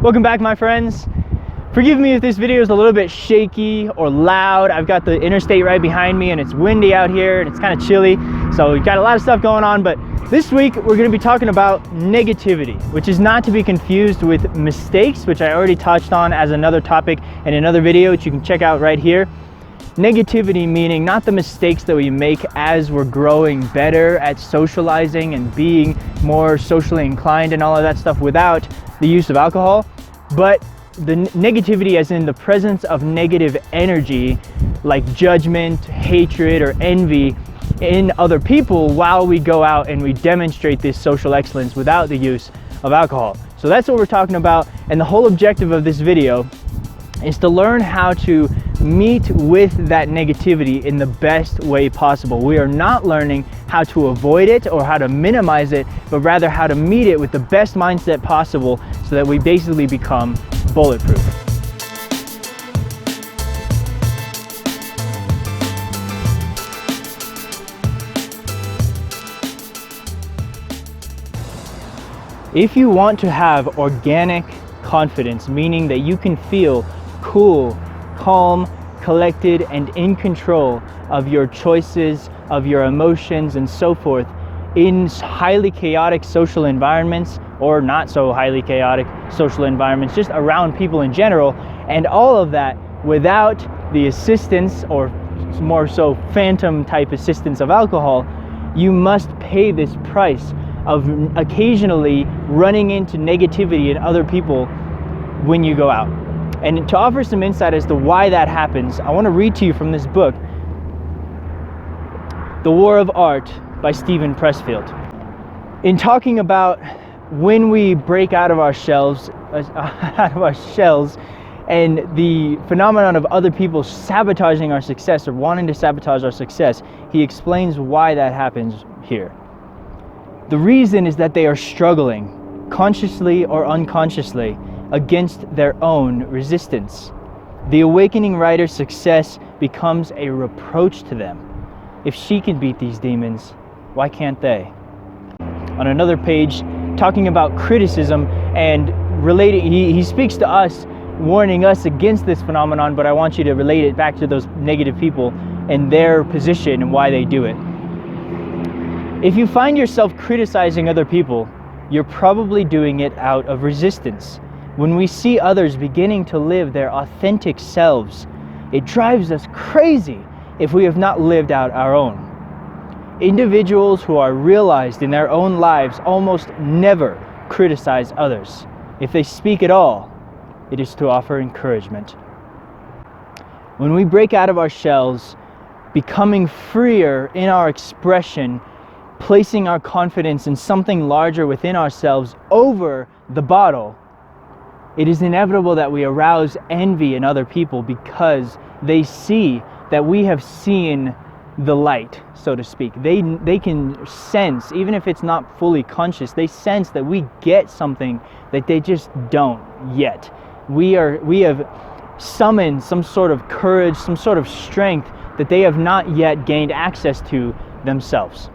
Welcome back, my friends. Forgive me if this video is a little bit shaky or loud. I've got the interstate right behind me and it's windy out here and it's kind of chilly. So we've got a lot of stuff going on, but this week we're going to be talking about negativity, which is not to be confused with mistakes, which I already touched on as another topic in another video, which you can check out right here. Negativity meaning not the mistakes that we make as we're growing better at socializing and being more socially inclined and all of that stuff without the use of alcohol, but the negativity as in the presence of negative energy like judgment, hatred, or envy in other people while we go out and we demonstrate this social excellence without the use of alcohol. So that's what we're talking about, and the whole objective of this video is to learn how to meet with that negativity in the best way possible. We are not learning how to avoid it or how to minimize it, but rather how to meet it with the best mindset possible so that we basically become bulletproof. If you want to have organic confidence, meaning that you can feel cool, calm, collected, and in control of your choices, of your emotions, and so forth in highly chaotic social environments or not so highly chaotic social environments, just around people in general, and all of that without the assistance or more so phantom type assistance of alcohol, you must pay this price of occasionally running into negativity in other people when you go out. And to offer some insight as to why that happens, I want to read to you from this book, The War of Art by Steven Pressfield. In talking about when we break out of our shells and the phenomenon of other people sabotaging our success or wanting to sabotage our success, he explains why that happens here. The reason is that they are struggling, consciously or unconsciously, against their own resistance. The awakening rider's success becomes a reproach to them. If she can beat these demons, why can't they? On another page, talking about criticism and relating, he speaks to us, warning us against this phenomenon, but I want you to relate it back to those negative people and their position and why they do it. If you find yourself criticizing other people, you're probably doing it out of resistance. When we see others beginning to live their authentic selves, it drives us crazy if we have not lived out our own. Individuals who are realized in their own lives almost never criticize others. If they speak at all, it is to offer encouragement. When we break out of our shells, becoming freer in our expression, placing our confidence in something larger within ourselves over the bottle, it is inevitable that we arouse envy in other people because they see that we have seen the light, so to speak. They can sense, even if it's not fully conscious, they sense that we get something that they just don't yet. We have summoned some sort of courage, some sort of strength that they have not yet gained access to themselves.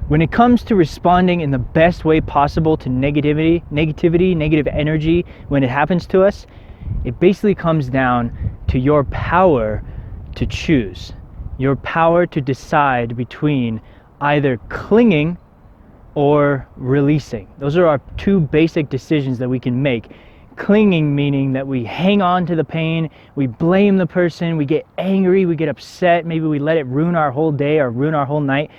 When it comes to responding in the best way possible to negative energy when it happens to us, it basically comes down to your power to choose, your power to decide between either clinging or releasing. Those are our two basic decisions that we can make. Clinging meaning that we hang on to the pain, we blame the person, we get angry, we get upset, maybe we let it ruin our whole day or ruin our whole night.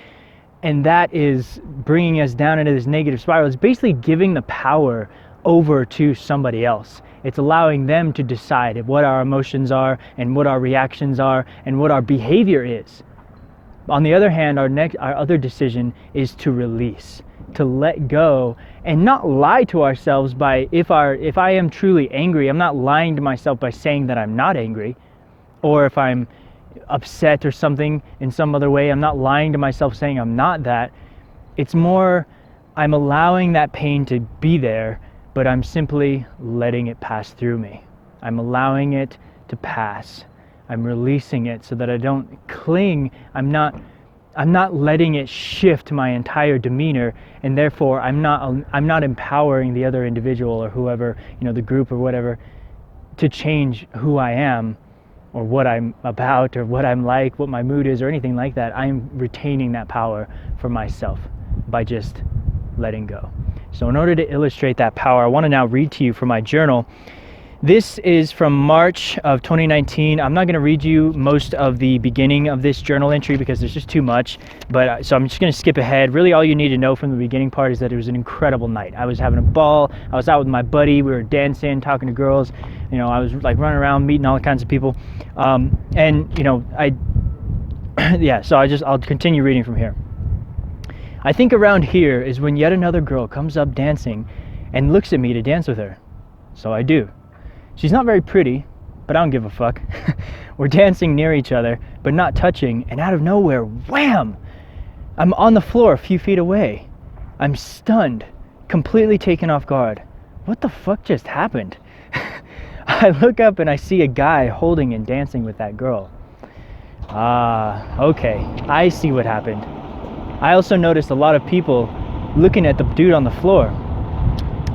And that is bringing us down into this negative spiral. It's basically giving the power over to somebody else. It's allowing them to decide what our emotions are and what our reactions are and what our behavior is. On the other hand, our other decision is to release, to let go and not lie to ourselves by, if I am truly angry, I'm not lying to myself by saying that I'm not angry, or if I'm upset or something in some other way, I'm not lying to myself saying I'm not that. It's more, I'm allowing that pain to be there, but I'm simply letting it pass through me. I'm allowing it to pass. I'm releasing it so that I don't cling. I'm not I'm not letting it shift my entire demeanor, and therefore I'm not empowering the other individual or whoever, the group or whatever, to change who I am or what I'm about or what I'm like, what my mood is or anything like that. I'm retaining that power for myself by just letting go. So in order to illustrate that power, I want to now read to you from my journal. This is from March of 2019. I'm not going to read you most of the beginning of this journal entry because there's just too much, but so I'm just going to skip ahead. Really all you need to know from the beginning part is that it was an incredible night. I was having a ball. I was out with my buddy. We were dancing, talking to girls. I was like running around, meeting all kinds of people. So I'll continue reading from here. I think around here is when yet another girl comes up dancing and looks at me to dance with her. So I do. She's not very pretty, but I don't give a fuck. We're dancing near each other, but not touching, and out of nowhere, wham! I'm on the floor a few feet away. I'm stunned, completely taken off guard. What the fuck just happened? I look up and I see a guy holding and dancing with that girl. Okay, I see what happened. I also noticed a lot of people looking at the dude on the floor.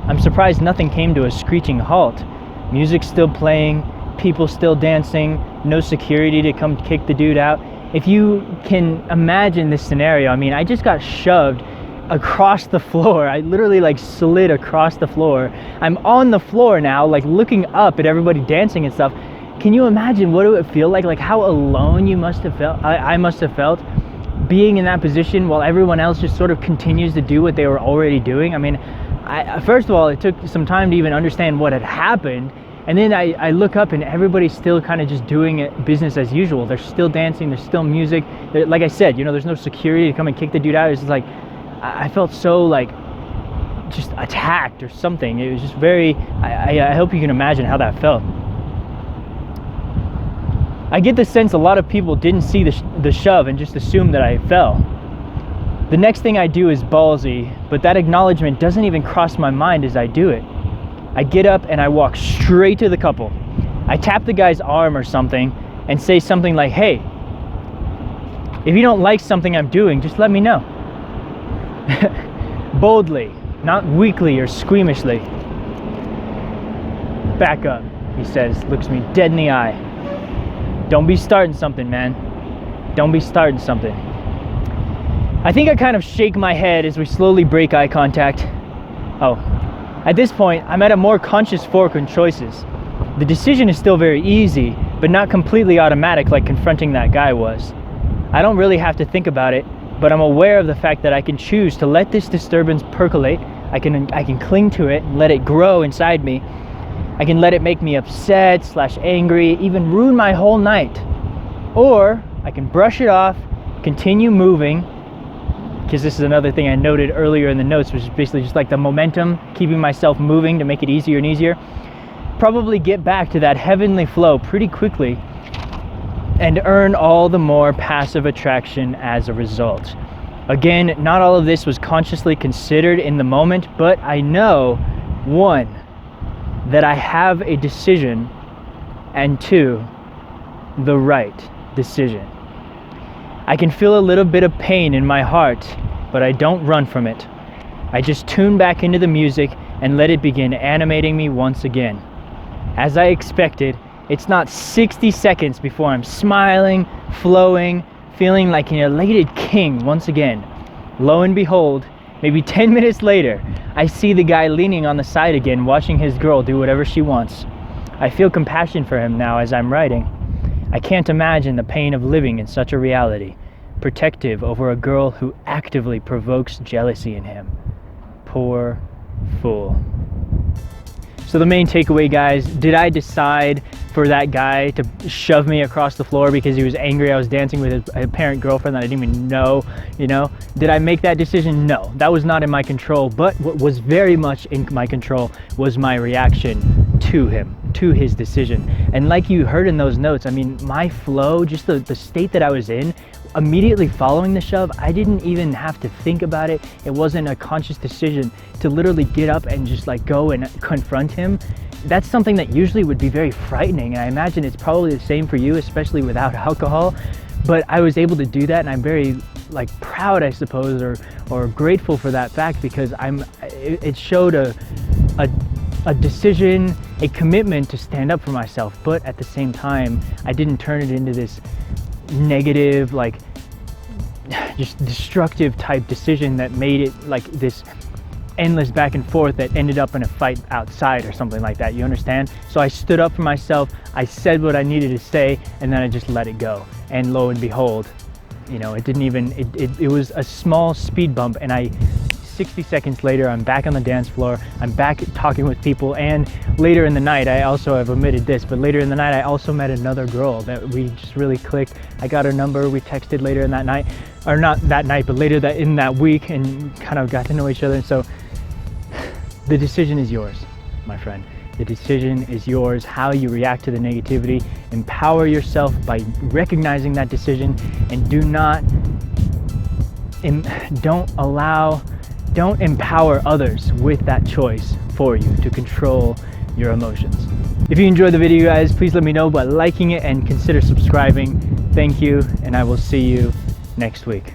I'm surprised nothing came to a screeching halt. Music's still playing, people still dancing, no security to come kick the dude out. If you can imagine this scenario, I just got shoved across the floor. I literally slid across the floor. I'm on the floor now, looking up at everybody dancing and stuff. Can you imagine what it would feel like? How alone you must have felt, I must have felt, being in that position while everyone else just sort of continues to do what they were already doing. First of all, it took some time to even understand what had happened, and then I look up and everybody's still kind of just doing it business as usual. They're still dancing, there's still music. Like I said, there's no security to come and kick the dude out. It's just I felt so just attacked or something. It was just very, I hope you can imagine how that felt. I get the sense a lot of people didn't see the shove and just assumed that I fell. The next thing I do is ballsy, but that acknowledgement doesn't even cross my mind as I do it. I get up and I walk straight to the couple. I tap the guy's arm or something and say something like, "Hey, if you don't like something I'm doing, just let me know." Boldly, not weakly or squeamishly. "Back up," he says, looks me dead in the eye. "Don't be starting something, man. Don't be starting something." I think I kind of shake my head as we slowly break eye contact. At this point, I'm at a more conscious fork in choices. The decision is still very easy, but not completely automatic like confronting that guy was. I don't really have to think about it, but I'm aware of the fact that I can choose to let this disturbance percolate. I can cling to it and let it grow inside me. I can let it make me upset / angry, even ruin my whole night. Or I can brush it off, continue moving, because this is another thing I noted earlier in the notes, which is basically just the momentum, keeping myself moving to make it easier and easier. Probably get back to that heavenly flow pretty quickly and earn all the more passive attraction as a result. Again, not all of this was consciously considered in the moment, but I know, 1, that I have a decision, and 2, the right decision. I can feel a little bit of pain in my heart, but I don't run from it. I just tune back into the music and let it begin animating me once again. As I expected, it's not 60 seconds before I'm smiling, flowing, feeling like an elated king once again. Lo and behold, maybe 10 minutes later, I see the guy leaning on the side again, watching his girl do whatever she wants. I feel compassion for him now as I'm writing. I can't imagine the pain of living in such a reality, protective over a girl who actively provokes jealousy in him. Poor fool. So the main takeaway, guys, did I decide for that guy to shove me across the floor because he was angry I was dancing with his apparent girlfriend that I didn't even know, Did I make that decision? No, that was not in my control, but what was very much in my control was my reaction to him, to his decision. And like you heard in those notes, my flow, just the state that I was in, immediately following the shove, I didn't even have to think about it. It wasn't a conscious decision to literally get up and just go and confront him. That's something that usually would be very frightening, and I imagine it's probably the same for you, especially without alcohol. But I was able to do that, and I'm very like proud, I suppose, or grateful for that fact, because it showed a decision, a commitment to stand up for myself. But at the same time, I didn't turn it into this negative, like just destructive type decision that made it like this endless back and forth that ended up in a fight outside or something like that. You understand? So I stood up for myself, I said what I needed to say, and then I just let it go. And lo and behold, you know, it was a small speed bump, and 60 seconds later, I'm back on the dance floor, I'm back talking with people. And later in the night, I also have omitted this, but later in the night, I also met another girl that we just really clicked. I got her number, we texted later in that night, or not that night, but later in that week, and kind of got to know each other. And so the decision is yours, my friend. The decision is yours, how you react to the negativity. Empower yourself by recognizing that decision, and don't empower others with that choice for you to control your emotions. If you enjoyed the video, guys, please let me know by liking it and consider subscribing. Thank you, and I will see you next week.